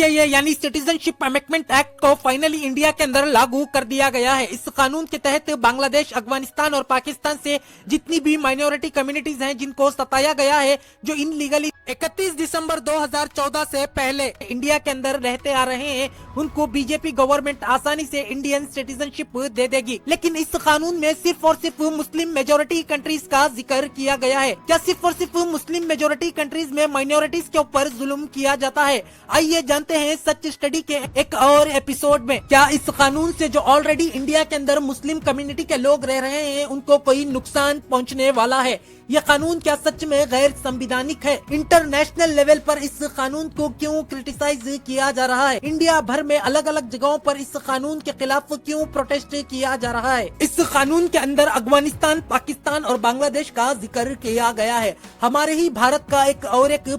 CAA यानी citizenship amendment act को finally India के अंदर लागू कर दिया गया है। इस कानून के तहत बांग्लादेश, अफगानिस्तान और पाकिस्तान से जितनी भी माइनॉरिटी कम्युनिटीज हैं जिनको सताया गया है, जो इनलीगली 31 दिसंबर 2014 से पहले इंडिया के अंदर रहते आ रहे हैं, उनको बीजेपी गवर्नमेंट आसानी से इंडियन सिटीजनशिप दे देगी। लेकिन इस कानून में सिर्फ और सिर्फ मुस्लिम मेजोरिटी कंट्रीज का जिक्र किया गया है। क्या सिर्फ और सिर्फ मुस्लिम मेजोरिटी कंट्रीज में माइनॉरिटीज के ऊपर जुल्म किया जाता है? आइए जानते हैं सच स्टडी के एक और एपिसोड में। क्या इस कानून से जो ऑलरेडी इंडिया के अंदर मुस्लिम कम्युनिटी के लोग रह रहे हैं उनको कोई नुकसान पहुंचने वाला है? यह कानून क्या सच में गैर संविधानिक है? इंटरनेशनल लेवल पर इस कानून को क्यों क्रिटिसाइज किया जा रहा है? इंडिया भर में अलग अलग जगहों पर इस कानून के खिलाफ क्यों प्रोटेस्ट किया जा रहा है? इस कानून के अंदर अफगानिस्तान, पाकिस्तान और बांग्लादेश का जिक्र किया गया है। हमारे ही भारत का एक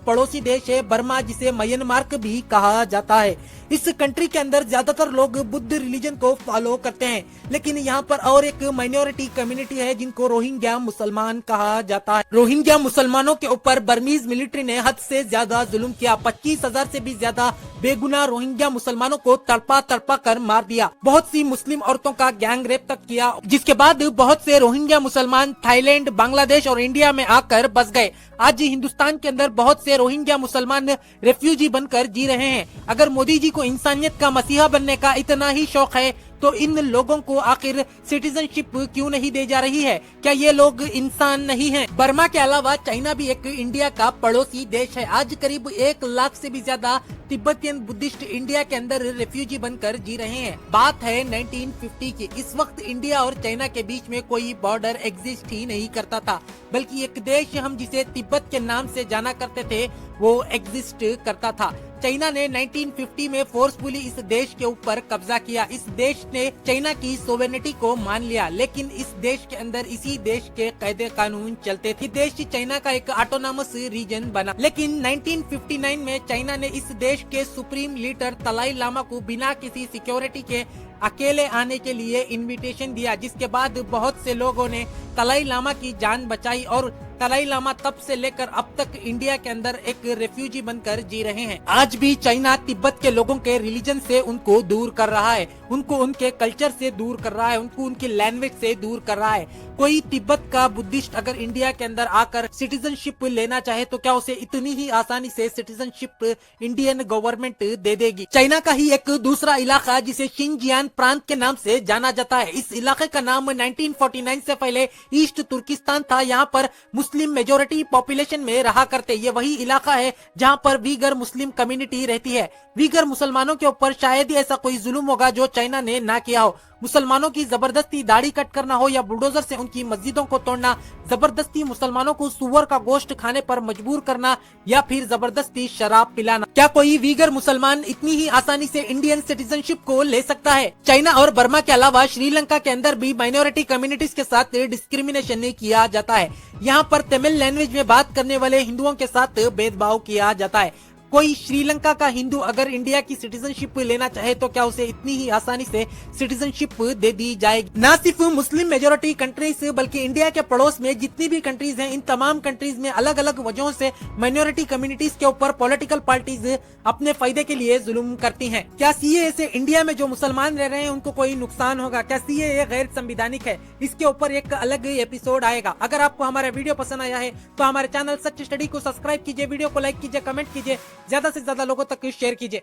पड़ोसी देश है बर्मा, जिसे म्यांमार भी कहा जाता है। इस कंट्री के अंदर ज्यादातर लोग बुद्ध रिलीजन को फॉलो करते हैं, लेकिन यहाँ पर और एक माइनॉरिटी कम्युनिटी है जिनको रोहिंग्या मुसलमान कहा जाता है। रोहिंग्या मुसलमानों के ऊपर बर्मीज मिलिट्री ने हद से ज्यादा जुल्म किया। 25,000 से भी ज्यादा बेगुनाह रोहिंग्या मुसलमानों को तड़पा तड़पा कर मार दिया। बहुत सी मुस्लिम औरतों का गैंग रेप तक किया, जिसके बाद बहुत से रोहिंग्या मुसलमान थाईलैंड, बांग्लादेश और इंडिया में आकर बस गए। आज हिंदुस्तान के अंदर बहुत से रोहिंग्या मुसलमान रेफ्यूजी बनकर जी रहे हैं। अगर मोदी जी को इंसानियत का मसीहा बनने का इतना ही शौक है तो इन लोगों को आखिर सिटीजनशिप क्यों नहीं दी जा रही है? क्या ये लोग इंसान नहीं हैं? बर्मा के अलावा चाइना भी एक इंडिया का पड़ोसी देश है। आज करीब 1 लाख से भी ज्यादा तिब्बतियन बुद्धिस्ट इंडिया के अंदर रेफ्यूजी बनकर जी रहे हैं। बात है 1950 की। इस वक्त इंडिया और चाइना के बीच में कोई बॉर्डर एग्जिस्ट ही नहीं करता था, बल्कि एक देश हम जिसे तिब्बत के नाम से जाना करते थे वो एग्जिस्ट करता था। चाइना ने 1950 में फोर्सफुली इस देश के ऊपर कब्जा किया। इस देश ने चाइना की सोवेरेनिटी को मान लिया, लेकिन इस देश के अंदर इसी देश के कायदे कानून चलते थे। देश चाइना का एक ऑटोनॉमस रीजन बना, लेकिन 1959 में चाइना ने इस देश के सुप्रीम लीडर दलाई लामा को बिना किसी सिक्योरिटी के अकेले आने के लिए इनविटेशन दिया, जिसके बाद बहुत से लोगों ने दलाई लामा की जान बचाई और दलाई लामा तब से लेकर अब तक इंडिया के अंदर एक रेफ्यूजी बनकर जी रहे हैं। आज भी चाइना तिब्बत के लोगों के रिलीजन से उनको दूर कर रहा है, उनको उनके कल्चर से दूर कर रहा है, उनको उनकी लैंग्वेज से दूर कर रहा है। कोई तिब्बत का बुद्धिस्ट अगर इंडिया के अंदर आकर सिटीजनशिप लेना चाहे तो क्या उसे इतनी ही आसानी से सिटीजनशिप इंडियन गवर्नमेंट दे देगी? चाइना का ही एक दूसरा इलाका जिसे शिनजियांग प्रांत के नाम से जाना जाता है, इस इलाके का नाम 1949 से पहले ईस्ट तुर्किस्तान था। यहाँ पर मुस्लिम मेजोरिटी पॉपुलेशन में रहा करते। ये वही इलाका है जहाँ पर वीगर मुस्लिम कम्युनिटी रहती है। वीगर मुसलमानों के ऊपर शायद ही ऐसा कोई जुल्म होगा जो चाइना ने ना किया हो। मुसलमानों की जबरदस्ती दाढ़ी कट करना हो या बुलडोजर से उनकी मस्जिदों को तोड़ना, जबरदस्ती मुसलमानों को सुअर का गोश्त खाने पर मजबूर करना या फिर जबरदस्ती शराब पिलाना, क्या कोई वीगर मुसलमान इतनी ही आसानी से इंडियन सिटीजनशिप को ले सकता है? चाइना और बर्मा के अलावा श्रीलंका के अंदर भी माइनॉरिटी कम्युनिटीज के साथ डिस्क्रिमिनेशन किया जाता है। यहाँ पर तमिल लैंग्वेज में बात करने वाले हिंदुओं के साथ भेदभाव किया जाता है। कोई श्रीलंका का हिंदू अगर इंडिया की सिटीजनशिप लेना चाहे तो क्या उसे इतनी ही आसानी से सिटीजनशिप दे दी जाएगी? न सिर्फ मुस्लिम मेजोरिटी कंट्रीज बल्कि इंडिया के पड़ोस में जितनी भी कंट्रीज हैं, इन तमाम कंट्रीज में अलग अलग वजहों से माइनॉरिटी कम्युनिटीज के ऊपर पॉलिटिकल पार्टीज अपने फायदे के लिए जुल्म करती हैं। क्या सीएए से इंडिया में जो मुसलमान रह रहे हैं उनको कोई नुकसान होगा? क्या सीएए गैर संविधानिक है? इसके ऊपर एक अलग एपिसोड आएगा। अगर आपको हमारा वीडियो पसंद आया है तो हमारे चैनल सच स्टडी को सब्सक्राइब कीजिए, वीडियो को लाइक कीजिए, कमेंट कीजिए, ज्यादा से ज्यादा लोगों तक शेयर कीजिए।